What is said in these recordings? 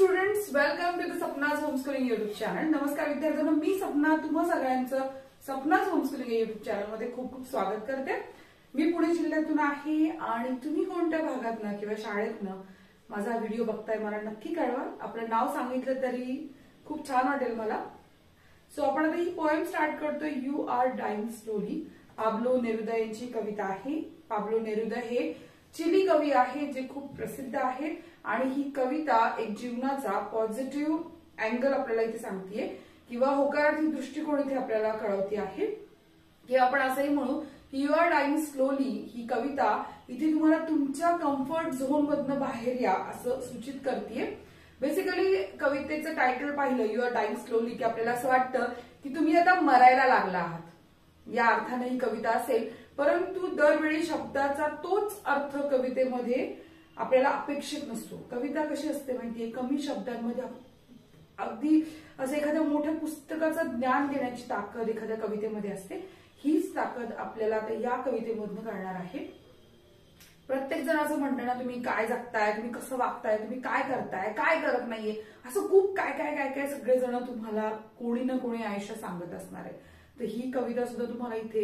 Students, welcome to the Sapna's homeschooling YouTube channel. नमस्कार विद्यार्थ्यांनो, मी सपना तुम्हा सगळ्यांचं सपनाज होमस्कूलिंग युट्यूब चॅनल मध्ये खूप खूप स्वागत करते. मी पुणे जिल्ह्यातून आहे आणि तुम्ही कोणत्या भागातनं किंवा शाळेतनं माझा व्हिडिओ बघताय मला नक्की कळवा. आपलं नाव सांगितलं तरी खूप छान वाटेल मला. सो आपण आता ही पोएम स्टार्ट करतोय. You are dying slowly. Pablo Neruda यांची कविता आहे. पाब्लो नेरुदा हे चिली कवी आहे जे खूप प्रसिद्ध आहेत आणि ही कविता एक जीवनाचा पॉझिटिव्ह अँगल आपल्याला इथे सांगतेय किंवा होकारार्थी दृष्टिकोन इथे आपल्याला कळवते आहे. की आपण असंही म्हणू की यू आर डाइंग स्लोली ही कविता इथे तुम्हाला तुमच्या कम्फर्ट झोन मधनं बाहेर या असं सूचित करते. बेसिकली कवितेचं टायटल पाहिलं यू आर डाइंग स्लोली की आपल्याला असं वाटतं की तुम्ही आता मरायला लागला आहात या अर्थाने ही कविता असेल. परंतु दरवेळी शब्दाचा तोच अर्थ कवितेमध्ये आपल्याला अपेक्षित नसतो. कविता कशी असते माहितीये, कमी शब्दांमध्ये अगदी असं एखाद्या मोठ्या पुस्तकाचं ज्ञान देण्याची ताकद एखाद्या कवितेमध्ये असते. हीच ताकद आपल्याला आता या कवितेमधून कळणार आहे. प्रत्येक जण असं म्हणतं ना, तुम्ही काय जगताय, तुम्ही कसं वागताय, तुम्ही काय करताय, काय करत नाहीये, असं खूप काय काय काय काय सगळेजण तुम्हाला कोणी ना कोणी आयुष्य सांगत असणार आहे. तर ही कविता सुद्धा तुम्हाला इथे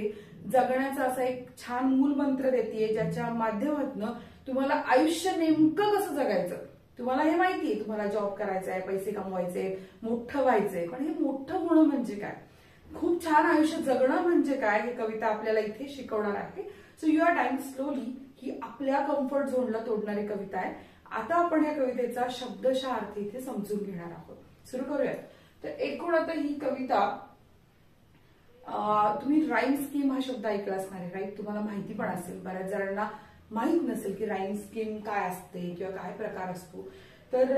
जगण्याचा असा एक छान मूलमंत्र देते ज्याच्या माध्यमातून तुम्हाला आयुष्य नेमकं कसं जगायचं. तुम्हाला हे माहितीये, तुम्हाला जॉब करायचा आहे, पैसे कमवायचे, मोठं व्हायचंय, पण हे मोठं होणं म्हणजे काय, खूप छान आयुष्य जगणं म्हणजे काय, ही कविता आपल्याला इथे शिकवणार आहे. So you are dying slowly ही आपल्या कम्फर्ट झोनला तोडणारी कविता आहे. आता आपण या कवितेचा शब्दशः अर्थ इथे समजून घेणार आहोत. सुरू करूयात. तर एकूण आता ही कविता तुम्ही राईम स्कीम हा शब्द ऐकला असणार आहे, राईट. तुम्हाला माहिती पण असेल, बऱ्याच जणांना माहित नसेल की राईम स्कीम काय असते किंवा काय प्रकार असतो. तर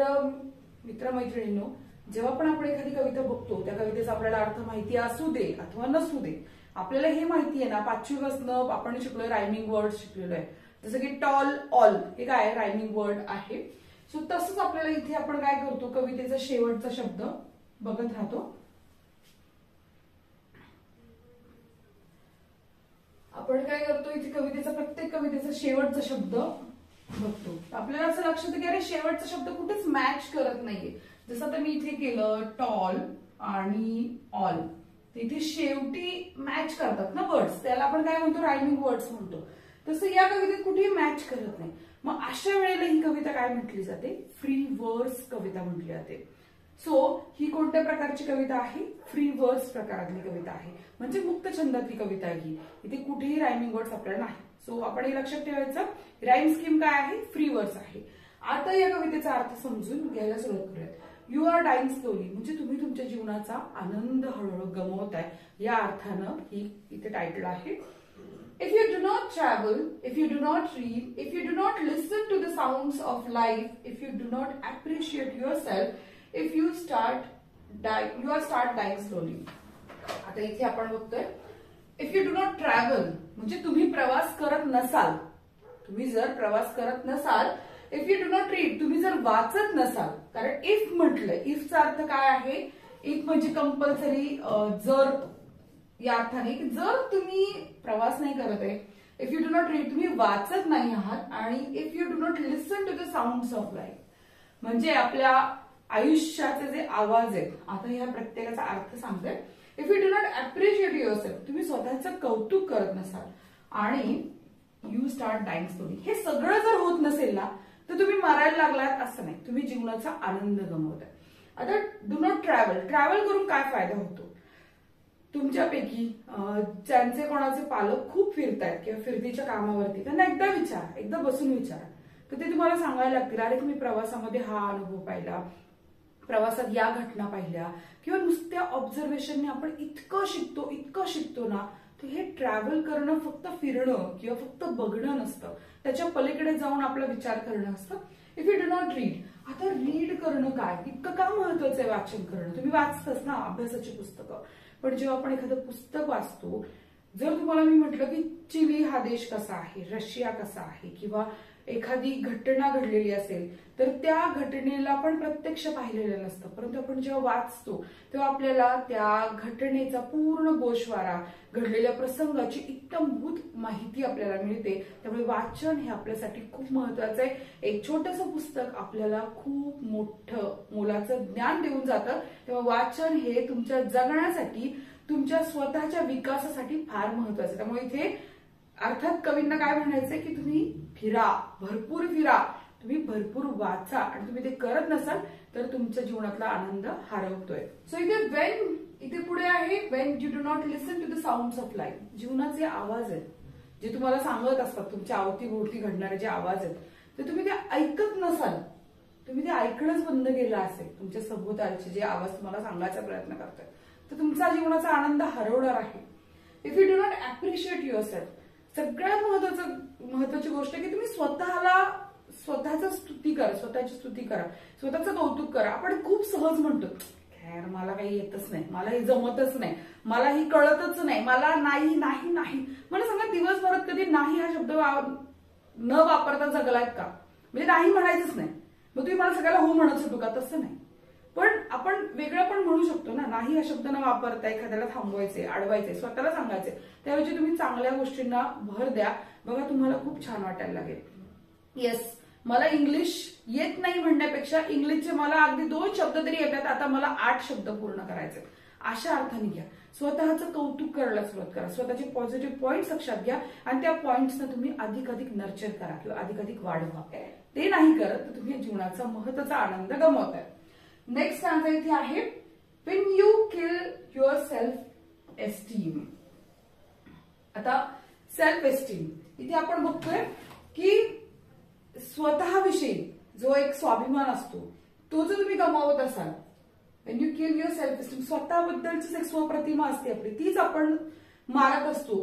मित्रमैत्रिणींनो, जेव्हा पण आपण एखादी कविता बघतो त्या कवितेचा आपल्याला अर्थ माहिती असू दे अथवा नसू दे, आपल्याला हे माहितीये ना, 5वी पासून आपण शिकलोय रायमिंग वर्ड शिकलेलो आहे. जसं की टॉल ऑल हे काय रायमिंग वर्ड आहे. सो तसंच आपल्याला इथे आपण काय करतो, कवितेचा शेवटचा शब्द बघत राहतो. आपण काय करतो, इथे कवितेचा प्रत्येक कवितेचा शेवटचा शब्द बघतो. आपल्याला असं लक्षात येतं की अरे शेवटचा शब्द कुठेच मॅच करत नाहीये. जसं आता मी इथे केलं टॉल आणि ऑल, इथे शेवटी मॅच करतात ना वर्ड्स, त्याला आपण काय म्हणतो रायमिंग वर्ड्स म्हणतो. तसं या कवितेत कुठेही मॅच करत नाही. मग अशा वेळेला ही कविता काय म्हटली जाते, फ्री वर्स कविता म्हटली जाते. सो ही कोणत्या प्रकारची कविता आहे, फ्री वर्स प्रकारातली कविता आहे, म्हणजे मुक्त छंदातली कविता आहे ही. इथे कुठेही रायमिंग वर्ड्स आपल्याला नाही. सो आपण हे लक्षात ठेवायचं, राईम स्कीम काय आहे, फ्री वर्स आहे. आता या कवितेचा अर्थ समजून घ्यायला सुरुवात करूयात. यू आर डाइंग स्लोली म्हणजे तुम्ही तुमच्या जीवनाचा आनंद हळूहळू गमावताय या अर्थानं ही इथे टायटल आहे. If you do not travel, if you do not read, if you do not listen to the sounds of life, if you do not appreciate yourself, if you start dying slowly. आता इथे आपण बघतोय if you do not travel म्हणजे तुम्ही प्रवास करत नसाल. तुम्ही जर प्रवास करत नसाल. If you do not read तुम्ही जर वाचत नसाल. कारण इफ म्हटलंय, इफचा अर्थ काय आहे, इफ म्हणजे कंपल्सरी जर या अर्थाने की जर तुम्ही प्रवास नाही करत आहे, if you do not read तुम्ही वाचत नाही आहात, आणि if you do not listen to the sounds of life म्हणजे आपल्या आयुष्याचे जे आवाज आहेत. आता ह्या प्रत्येकाचा अर्थ सांगतोय. If you do not appreciate yourself तुम्ही स्वतःचं कौतुक करत नसाल, आणि यू स्टार्ट डाइंग स्लोली हे सगळं जर होत नसेल ना, तर तुम्ही मरायला लागलात असं नाही, तुम्ही जीवनाचा आनंद गमावताय. आता डू नॉट ट्रॅव्हल, ट्रॅव्हल करून काय फायदा होतो. तुमच्यापैकी ज्यांचे कोणाचे पालक खूप फिरतायत किंवा फिरतीच्या कामावरती, त्यांना एकदा बसून विचारा, तर ते तुम्हाला सांगायला लागतील अरे तुम्ही प्रवासामध्ये हा अनुभव पाहिला, प्रवासात या घटना पाहिल्या, किंवा नुसत्या ऑब्झर्वेशनने आपण इतकं शिकतो ना. तर हे ट्रॅव्हल करणं फक्त फिरणं किंवा फक्त बघणं नसतं, त्याच्या पलीकडे जाऊन आपला विचार करणं असतं. If you do not read, आता रीड करणं काय, इतकं का महत्वाचं आहे वाचन करणं. तुम्ही वाचतच ना अभ्यासाची पुस्तकं, पण जेव्हा आपण एखादं पुस्तक वाचतो, जर तुम्हाला मी म्हटलं की चिली हा देश कसा आहे, रशिया कसा आहे, किंवा एखादी घटना घडलेली असेल तर त्या घटनेला आपण प्रत्यक्ष पाहिलेलं नसतं, परंतु आपण जेव्हा वाचतो तेव्हा आपल्याला त्या घटनेचा पूर्ण गोषवारा, घडलेल्या प्रसंगाची इत्थंभूत माहिती आपल्याला मिळते. त्यामुळे वाचन हे आपल्यासाठी खूप महत्वाचं आहे. एक छोटंसं पुस्तक आपल्याला खूप मोठं मोलाचं ज्ञान देऊन जातं. तेव्हा वाचन हे तुमच्या जगण्यासाठी, तुमच्या स्वतःच्या विकासासाठी फार महत्वाचं आहे. त्यामुळे इथे अर्थात कवींना काय म्हणायचंय की तुम्ही फिरा, भरपूर फिरा, तुम्ही भरपूर वाचा, आणि तुम्ही ते करत नसाल तर तुमच्या जीवनातला आनंद हरवतोय. सो इथे पुढे आहे when you do not listen to the sounds of life. जीवनाचे आवाज आहेत जे तुम्हाला सांगत असतात, तुमच्या अवतीभोवती घडणारे जे आवाज आहेत ते तुम्ही ते ऐकत नसाल, तुम्ही ते ऐकणंच बंद केलं असेल, तुमच्या सभोवतालचे जे आवाज तुम्हाला सांगायचा प्रयत्न करतात, तर तुमचा जीवनाचा आनंद हरवणार आहे. If you do not appreciate your self, सगळ्यात महत्वाची गोष्ट आहे की तुम्ही स्वतःची स्तुती करा, स्वतःचं कौतुक करा. आपण खूप सहज म्हणतो खैर मला काही येतच नाही, मला हे जमतच नाही, मला ही कळतच नाही, मला नाही नाही नाही. मला सांगा दिवसभरात कधी नाही हा शब्द न वापरता जगलात का? म्हणजे नाही म्हणायचंच नाही, मग तुम्ही मला सगळ्याला हो म्हणत होतो का? तसं नाही. पण आपण वेगळं पण म्हणू शकतो ना. नाही हा शब्द न वापरता एखाद्याला थांबवायचे, अडवायचे, स्वतःला सांगायचे, त्याऐवजी तुम्ही चांगल्या गोष्टींना भर द्या. बघा तुम्हाला खूप छान वाटायला लागेल. येस, मला इंग्लिश येत नाही म्हणण्यापेक्षा इंग्लिशचे मला अगदी 2 शब्द तरी येतात, आता मला 8 शब्द पूर्ण करायचे, अशा अर्थाने घ्या. स्वतःचं कौतुक करायला सुरुवात करा, स्वतःचे पॉझिटिव्ह पॉइंट्स लक्षात घ्या आणि त्या पॉइंट्सना तुम्ही अधिकाधिक नर्चर करा किंवा अधिकाधिक वाढवा. ते नाही करत तर तुम्ही जीवनाचा महत्त्वाचा आनंद गमावताय. नेक्स्ट आन्सर इथे आहे when you kill your self esteem. आता सेल्फ एस्टीम इथे आपण बघतोय की स्वतःविषयी जो एक स्वाभिमान असतो तो जर तुम्ही गमावत असाल, when you kill your self esteem, स्वतःबद्दलची एक स्वप्रतिमा असते आपली, तीच आपण मारत असतो.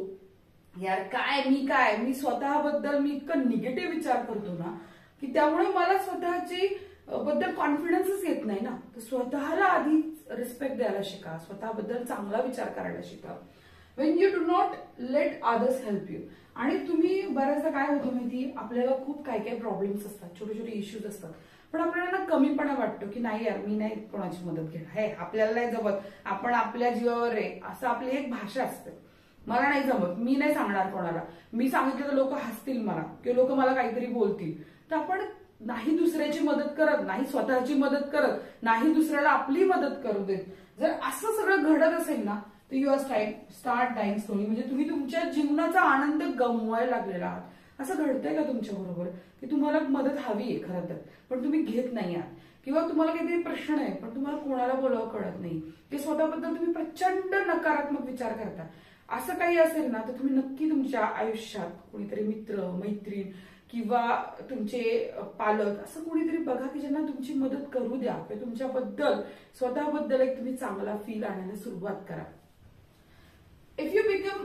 यार काय मी स्वतःबद्दल मी इतकं निगेटिव्ह विचार करतो ना की त्यामुळे मला स्वतःची बद्दल कॉन्फिडन्सच येत नाही ना. तर स्वतःला आधी रिस्पेक्ट द्यायला शिका, स्वतःबद्दल चांगला विचार करायला शिका. Wien you do not let others help you. आणि तुम्ही बऱ्याचदा काय होतं माहिती, आपल्याला खूप काय प्रॉब्लेम्स असतात, छोटे छोटे इश्यूज असतात, पण आपल्याला ना कमीपणा वाटतो की नाही यार मी नाही कोणाची मदत घेणार, हे आपल्याला नाही जमत, आपण आपल्या जीवावर आहे, असं आपली एक भाषा असते. मला नाही जमत, मी नाही सांगणार कोणाला, मी सांगितलं तर लोक हसतील मला किंवा लोक मला काहीतरी बोलतील. तर आपण नाही दुसऱ्याची मदत करत, नाही स्वतःची मदत करत, नाही दुसऱ्याला आपली मदत करू देत. जर असं सगळं घडत असेल ना तर you are start dying slowly. म्हणजे तुम्ही तुमच्या जीवनाचा आनंद गमवायला लागलेला आहात. असं घडतंय का तुमच्या बरोबर की तुम्हाला मदत हवी आहे खरं तर, पण तुम्ही घेत नाही आहात, किंवा तुम्हाला काहीतरी प्रश्न आहे पण तुम्हाला कोणाला बोलावं कळत नाही, की स्वतःबद्दल तुम्ही प्रचंड नकारात्मक विचार करता. असं काही असेल ना तर तुम्ही नक्की तुमच्या आयुष्यात कोणीतरी मित्र, मैत्रीण किंवा तुमचे पालक असं कोणीतरी बघा की ज्यांना तुमची मदत करू द्या, किंवा तुमच्याबद्दल स्वतःबद्दल एक तुम्ही चांगला फील आणायला सुरुवात करा. If you become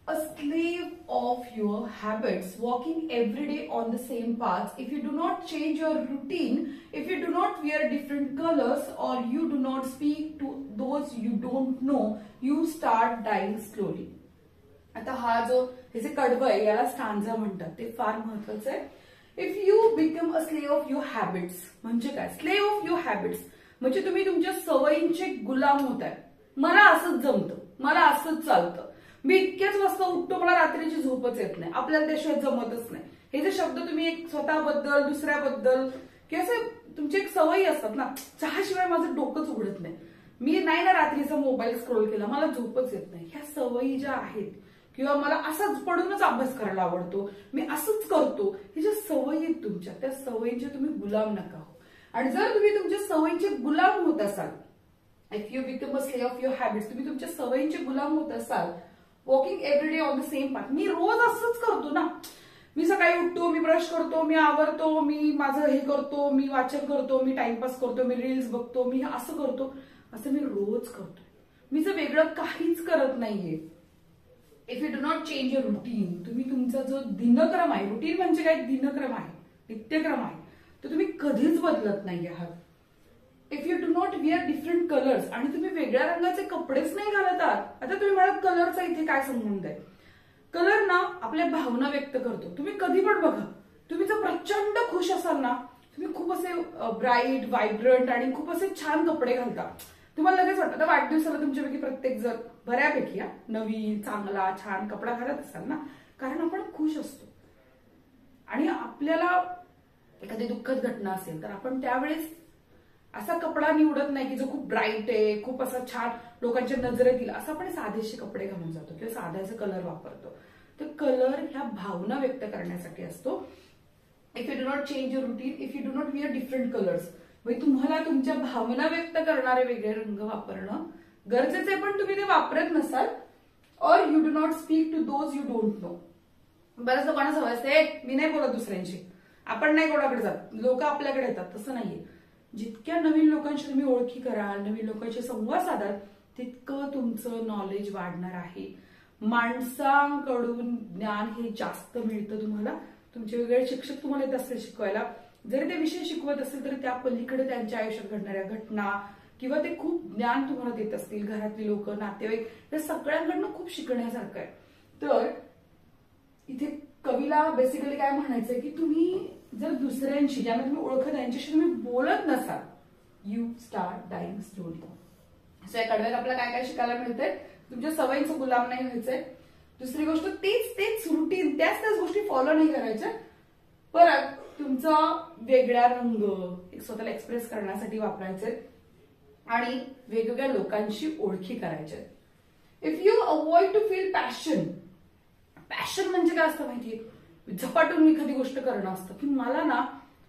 a slave of your habits, walking every day on the same path, if you do not change your routine, if you do not wear different colors, or you do not speak to those you don't know, you start dying slowly. आता हा जो हे जे कडवं आहे याला stanza म्हणतात, ते फार महत्वाचं आहे. If you become a slave of your habits, म्हणजे काय? स्लेव ऑफ युअर हॅबिट्स म्हणजे तुम्ही तुमच्या सवयींचे गुलाम होताय. मला असंच जमतं, मला असंच चालतं, मी इतक्याच वाजता उठतो, मला रात्रीची झोपच येत नाही, आपल्याला त्याशिवाय जमतच नाही. हे जे शब्द तुम्ही एक स्वतःबद्दल, दुसऱ्याबद्दल किंवा असे तुमची एक सवयी असतात ना, चहाशिवाय माझं डोकंच उघडत नाही, मी नाही ना रात्रीचा मोबाईल स्क्रोल केला, मला झोपच येत नाही, ह्या सवयी ज्या आहेत, किंवा मला असंच पडूनच अभ्यास करायला आवडतो, मी असंच करतो, हे ज्या सवयी आहेत तुमच्या, त्या सवयींचे तुम्ही गुलाम नका हो. आणि जर तुम्ही तुमच्या सवयींचे गुलाम होत असाल, if you become a slave of your habits, तुम्ही तुमच्या सवयींचे गुलाम होत असाल, walking every day on the same path, मी रोज असंच करतो ना, मी सकाळी उठतो, मी ब्रश करतो, मी आवरतो, मी माझं हे करतो, मी वाचन करतो, मी टाइमपास करतो, मी रील्स बघतो, मी असं करतो, असं मी रोज करतोय, मी जर वेगळं काहीच करत नाहीये. If you do not change your routine, तुम्ही तुमचा जो दिनक्रम आहे, रुटीन म्हणजे काय? दिनक्रम आहे, नित्यक्रम आहे, तो तुम्ही कधीच बदलत नाही आहात. If you do not wear different colours, आणि तुम्ही वेगळ्या रंगाचे कपडेच नाही घालत आहात. आता तुम्ही मला कलरचा इथे काय संबंध आहे? कलर ना आपल्या भावना व्यक्त करतो. तुम्ही कधी पण बघा, तुम्ही जर प्रचंड खुश असाल ना, तुम्ही खूप असे ब्राईट व्हायब्रंट आणि खूप असे छान कपडे घालता, तुम्हाला लगेच वाटतं. वाढदिवसाला तुमच्यापैकी प्रत्येक जर बऱ्यापैकी नवीन चांगला छान कपडा घालत असाल ना, कारण आपण खुश असतो. आणि आपल्याला एखादी दुःखद घटना असेल तर आपण त्यावेळेस असा कपडा निवडत नाही की जो खूप ब्राईट आहे, खूप असा छान लोकांच्या नजरेत येईल, असं आपण साधेसे कपडे घालून जातो किंवा साधाचे कलर वापरतो. तर कलर ह्या भावना व्यक्त करण्यासाठी असतो. If you do not change your routine, if you do not where different colours, म्हणजे तुम्हाला तुमच्या भावना व्यक्त करणारे वेगळे रंग वापरणं गरजेचं आहे, पण तुम्ही ते वापरत नसाल. Or you do not speak to those you don't know. बऱ्याच लोकांना सवय असते, मी नाही बोलत दुसऱ्यांशी, आपण नाही कोणाकडे जात, लोक आपल्याकडे येतात. तसं नाहीये. जितक्या नवीन लोकांशी तुम्ही ओळखी कराल, नवीन लोकांशी संवाद साधाल, तितकं तुमचं नॉलेज वाढणार आहे. माणसांकडून ज्ञान हे जास्त मिळतं तुम्हाला. तुमचे वेगळे शिक्षक तुम्हाला येत असतील शिकवायला, जरी ते विषय शिकवत असतील तरी त्या पलीकडे त्यांच्या आयुष्यात घडणाऱ्या घटना किंवा ते खूप ज्ञान तुम्हाला देत असतील. घरातली लोक, नातेवाईक, या सगळ्यांकडनं खूप शिकण्यासारखं आहे. तर इथे कवीला बेसिकली काय म्हणायचंय की तुम्ही जर दुसऱ्यांशी, ज्यांना तुम्ही ओळखत त्यांच्याशी तुम्ही बोलत नसाल, you start dying slowly. So या कडव्यात आपल्याला काय काय शिकायला मिळतंय, तुमच्या सवयींचं गुलाम नाही व्हायचंय. दुसरी गोष्ट, तेच रुटीन, त्याच गोष्टी फॉलो नाही करायच्या. परत तुमचा वेगळा रंग एक स्वतःला एक्सप्रेस करण्यासाठी वापरायचे आणि वेगवेगळ्या लोकांशी ओळखी करायच्या. If you avoid to feel passion, passion म्हणजे काय असतं माहितीये, झपाटून एखादी गोष्ट करणं असतं की मला ना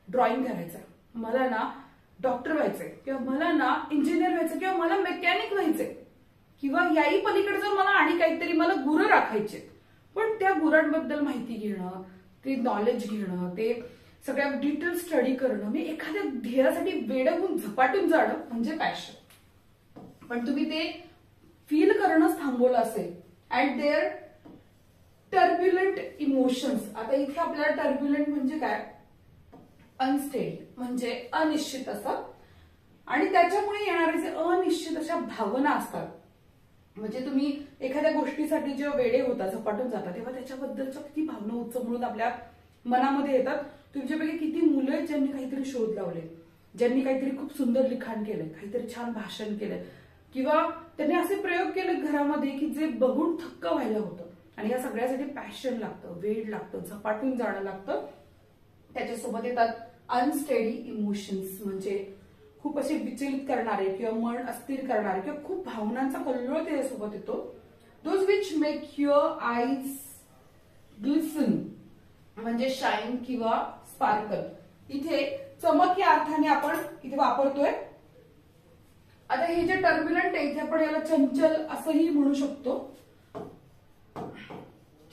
ड्रॉइंग करायचंय, मला ना डॉक्टर व्हायचंय, किंवा मला ना इंजिनियर व्हायचं, किंवा मला मेकॅनिक व्हायचंय, किंवा याही पलीकडे जर मला आणि काहीतरी मला गुरं राखायचे. पण त्या गुरांबद्दल माहिती घेणं, ते नॉलेज घेणं, ते सगळ्या डिटेल स्टडी करणं, मी एखाद्या ध्येयासाठी वेडवून झपाटून जाणं म्हणजे पॅशन. पण तुम्ही ते फील करणं थांबवलं असेल अँड देअर टर्ब्युलंट इमोशन्स. आता इथे आपल्याला टर्ब्युलंट म्हणजे काय, अनस्टेडी म्हणजे अनिश्चित असं, आणि त्याच्यामुळे येणारे जे अनिश्चित अशा भावना असतात, म्हणजे तुम्ही एखाद्या गोष्टीसाठी जेव्हा वेडे होता, झपाटून जाता, तेव्हा त्याच्याबद्दलच्या किती भावना उचमळून आपल्या मनामध्ये येतात. तुमच्यापैकी किती मुलं आहेत ज्यांनी काहीतरी शोध लावले, ज्यांनी काहीतरी खूप सुंदर लिखाण केलंय, काहीतरी छान भाषण केलंय, किंवा त्यांनी असे प्रयोग केले घरामध्ये की जे बघून थक्क व्हायला होतं. आणि या सगळ्यासाठी पॅशन लागतं, वेळ लागतं, झपाटून जाणं लागतं. त्याच्यासोबत येतात अनस्टेडी इमोशन्स, म्हणजे खूप असे विचलित करणारे किंवा मन अस्थिर करणारे किंवा खूप भावनांचा कल्लोळ त्याच्यासोबत येतो. Those which make your eyes glisten म्हणजे शाईन किंवा स्पार्कल. इथे चमक या अर्थाने आपण इथे वापरतोय. आता हे जे टर्ब्युलंट आहे, इथे आपण याला चंचल असंही म्हणू शकतो.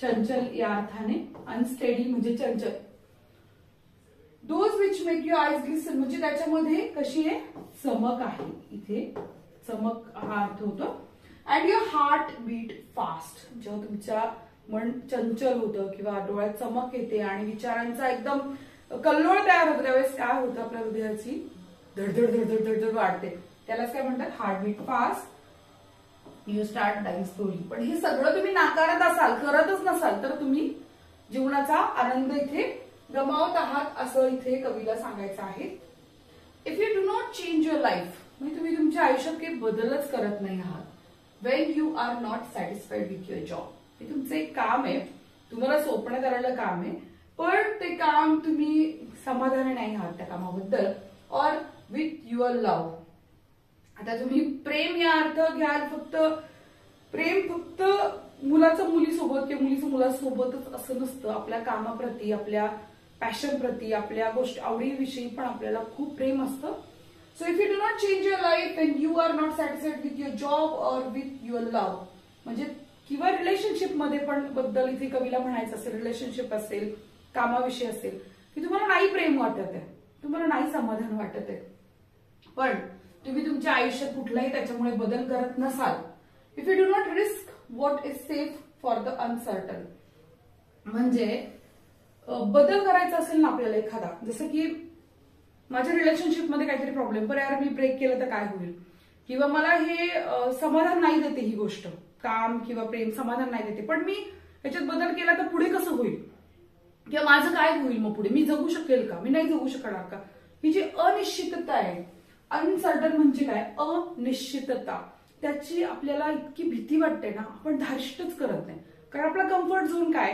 चंचल या अर्थाने, अनस्टेडी म्हणजे चंचल. Those which make your eyes glisten म्हणजे त्याच्यामध्ये कशी आहे, चमक आहे. इथे चमक हा अर्थ होतो. And your heart beat fast, जेव्हा तुमच्या मन चंचल होतं किंवा डोळ्यात चमक येते आणि विचारांचा एकदम कल्लोळ तयार होतो, त्यावेळेस काय होतं, आपल्या हृदयाची धडधड धडधड धडधड वाढते. त्यालाच काय म्हणतात, heart beat fast, you start dying slowly. पण हे सगळं तुम्ही नाकारत असाल, करतच नसाल, तर तुम्ही जीवनाचा आनंद इथे गमावत आहात, असं इथे कवीला सांगायचं आहे. If you do not change your life, म्हणजे तुम्ही तुमच्या आयुष्यात काही बदलच करत नाही आहात. When you are not satisfied with your job, हे तुमचं एक काम आहे, तुम्हाला सोपण्यात आलेलं काम आहे, पण ते काम तुम्ही समाधानी नाही आहात त्या कामाबद्दल. और विथ युअर लव्ह, आता तुम्ही प्रेम या अर्थ घ्याल, प्रेम फक्त मुलाचं मुलीसोबत किंवा मुलीचं मुलासोबतच असं नसतं. आपल्या कामाप्रती, आपल्या पॅशन प्रती, आपल्या गोष्टी आवडीविषयी पण आपल्याला खूप प्रेम असतं. So if you do not change your life and you are not satisfied with your job or with your love, म्हणजे किंवा रिलेशनशिप मध्ये पण बद्दल इथे कवीला म्हणायचं असेल, रिलेशनशिप असेल, कामाविषयी असेल, की तुम्हाला नाही प्रेम वाटत आहे, तुम्हाला नाही समाधान वाटत आहे, पण तुम्ही तुमच्या आयुष्यात कुठलाही त्याच्यामुळे बदल करत नसाल. If you do not risk what is safe for the uncertain, म्हणजे बदल करायचा असेल ना आपल्याला एखादा, जसं की माझ्या रिलेशनशिपमध्ये काहीतरी प्रॉब्लेम, पण यार मी ब्रेक केलं तर काय होईल, किंवा मला हे समाधान नाही देते, ही गोष्ट काम किंवा प्रेम समाधान नाही देते, पण मी ह्याच्यात बदल केला तर पुढे कसं होईल, किंवा माझं काय होईल मग पुढे, मी जगू शकेल का, मी नाही जगू शकणार का, ही जी अनिश्चितता आहे. अनसर्टन म्हणजे काय, अनिश्चितता, त्याची आपल्याला इतकी भीती वाटते ना, आपण धारिष्टच करत नाही. कारण आपला कम्फर्ट झोन काय,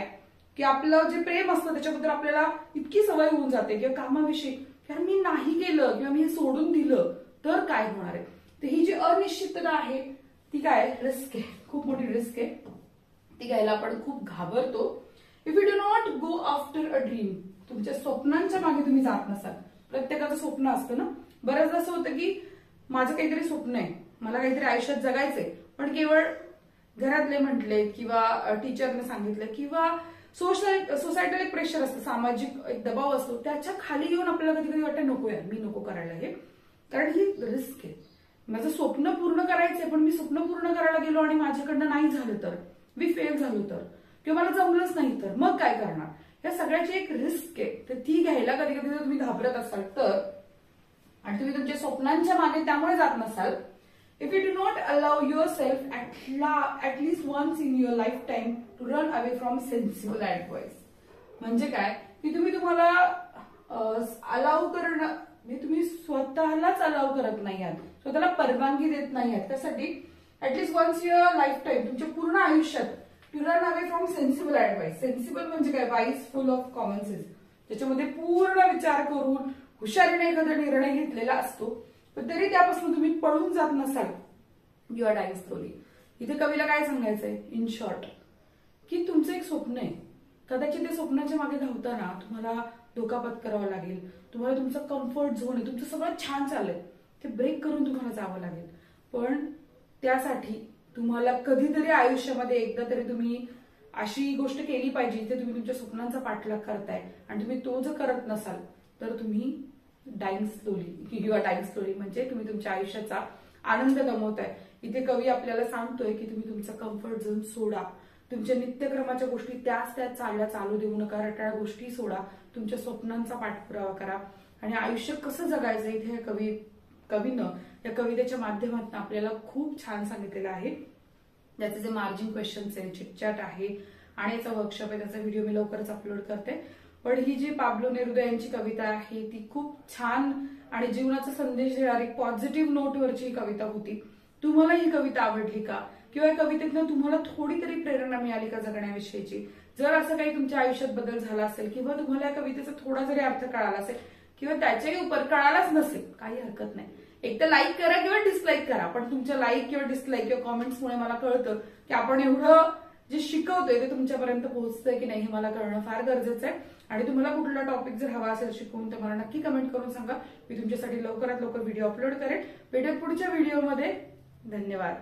की आपलं जे प्रेम असतं त्याच्याबद्दल आपल्याला इतकी सवय होऊन जाते, किंवा कामाविषयी कारण मी नाही केलं किंवा मी हे सोडून दिलं तर काय होणार आहे. तर ही जी अनिश्चितता आहे ती काय, रिस्क आहे, खूप मोठी रिस्क आहे. ती घ्यायला आपण खूप घाबरतो. If you do not go after a dream, तुमच्या स्वप्नांच्या मागे तुम्ही जात नसाल. प्रत्येकाचं स्वप्न असतं ना. बऱ्याचदा असं होतं की माझं काहीतरी स्वप्न आहे, मला काहीतरी आयुष्यात जगायचंय, पण केवळ घरातले म्हटले किंवा टीचरने सांगितलं किंवा सोसायटीला एक प्रेशर असतं, सामाजिक एक दबाव असतो, त्याच्या खाली येऊन आपल्याला कधी कधी वाटतं नको यार, मी नको करायला हे, कारण ही रिस्क आहे. माझं स्वप्न पूर्ण करायचंय, पण मी स्वप्न पूर्ण करायला गेलो आणि माझ्याकडनं नाही झालं तर, मी फेल झालो तर, किंवा मला जमलंच नाही तर मग काय करणार. या सगळ्याची एक रिस्क आहे. तर ती घ्यायला कधी कधी जर तुम्ही घाबरत असाल तर, आणि तुम्ही तुमच्या स्वप्नांच्या मागे त्यामुळे जात नसाल, if you do not allow yourself at least once in your lifetime to run away from sensible advice, म्हणजे काय की तुम्ही तुम्हाला अलाव करणं, म्हणजे तुम्ही स्वतःलाच अलाव करत नाही आहात, स्वतःला परवानगी देत नाही आहात. त्यासाठी at least once your life time, तुमच्या पूर्ण आयुष्यात, to run away from sensible advice. Sensible म्हणजे काय, wise, full of common sense, ज्याच्यामध्ये पूर्ण विचार करून हुशारीने एखादा निर्णय घेतलेला असतो, पण तरी त्यापासून तुम्ही पळून जात नसाल, यू आर डाईंग स्लोली. इथे कवीला काय सांगायचंय, इन शॉर्ट, की तुमचं एक स्वप्न आहे, कदाचित ते स्वप्नाच्या मागे धावताना तुम्हाला धोका पत्करावा लागेल, तुम्हाला तुमचं कम्फर्ट झोन आहे, तुमचं सगळं छान चाललंय, ते ब्रेक करून तुम्हाला जावं लागेल. पण त्यासाठी तुम्हाला कधीतरी आयुष्यामध्ये एकदा तरी तुम्ही अशी गोष्ट केली पाहिजे जिथे तुम्ही तुमच्या स्वप्नांचा पाठलाग करताय, आणि तुम्ही तो जर करत नसाल तर तुम्ही dying slowly, you are dying slowly, म्हणजे तुम्ही तुमच्या आयुष्याचा आनंद गमावताय. इथे कवी आपल्याला सांगतोय की तुम्ही तुमचा कम्फर्ट झोन सोडा, तुमच्या नित्यक्रमाच्या गोष्टी त्याच चालू देऊ नका, रटाळ गोष्टी सोडा, तुमच्या स्वप्नांचा पाठपुरावा करा, आणि आयुष्य कसं जगायचं इथे कवीनं या कवितेच्या माध्यमातून आपल्याला खूप छान सांगितलेलं आहे. त्याचे जे मार्जिन क्वेश्चन्स आहे, चिटचॅट आहे, आणि याचा वर्कशॉप आहे, त्याचा व्हिडिओ मी लवकरच अपलोड करते. पण ही जी पाब्लो नेरुदा यांची कविता आहे ती खूप छान आणि जीवनाचा संदेश देणारी पॉझिटिव्ह नोटवरची कविता होती. तुम्हाला ही कविता आवडली का, किंवा या कवितेतनं तुम्हाला थोडी तरी प्रेरणा मिळाली का जगण्याविषयीची. जर असं काही तुमच्या आयुष्यात बदल झाला असेल, किंवा तुम्हाला या कवितेचा थोडा जरी अर्थ कळाला असेल, किंवा त्याच्याही उपर कळालाच नसेल, काही हरकत नाही, एक तर लाईक करा किंवा डिसलाईक करा. पण तुमच्या लाईक किंवा डिसलाईक किंवा कॉमेंट्समुळे मला कळतं की आपण एवढं जे शिकवतोय ते तुमच्यापर्यंत पोहोचतंय की नाही, हे मला कळणं फार गरजेचं आहे. आणि तुम्हाला कुठला टॉपिक जर हवा असेल शिकवून तर मला नक्की कमेंट करून सांगा, मी तुमच्यासाठी लवकरात लवकर व्हिडिओ अपलोड करेन. भेटूया पुढच्या व्हिडिओमध्ये. धन्यवाद.